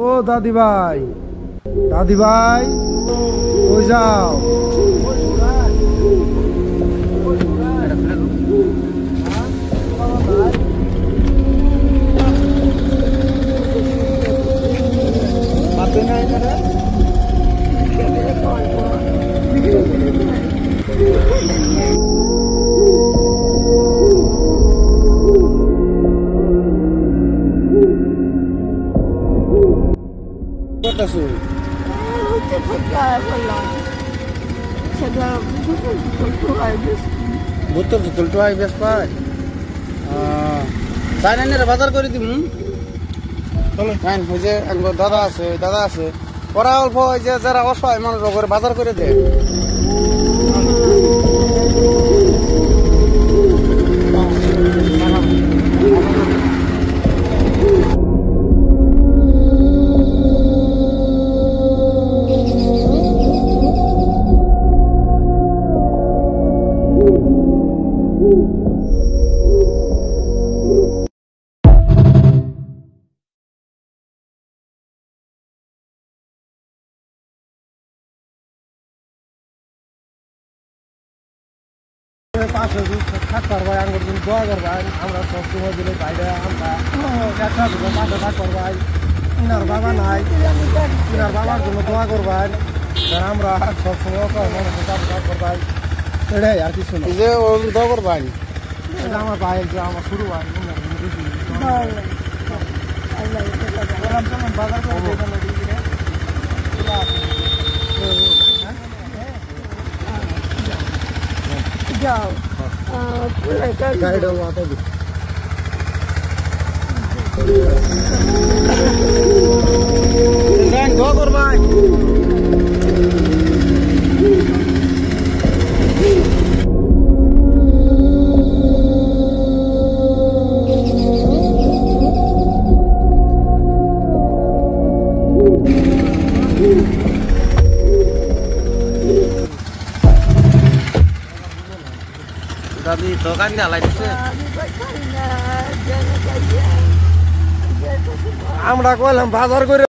ও দাদি ভাই, দাদি ভাই কই যাও? বাজার করে দিব দাদা আছে ওরা অল্প যে যারা অসহায় মানুষ করে বাজার করে দেয়। পাশে থাকতে পারবাই আঙ্গুর দিন দোয়া করবাই আমরা সব সময় দিলে বাইরে আমরা পাশে থাকতে পারবাই। কিনার বাবা নাই, কিনার বাবার জন্য দোয়া করবাই, আমরা সব সময় কাজ করবাই। এটাই আর কিছু না, যে দোয়া করবাই। এটা আমার ভাই, যে আমার শুরু ভাই বাজার जाओ गाइड आता है दो कुर्बान দাদি তো কান্দি হালাই দিছে। আমরা কইলাম বাজার করে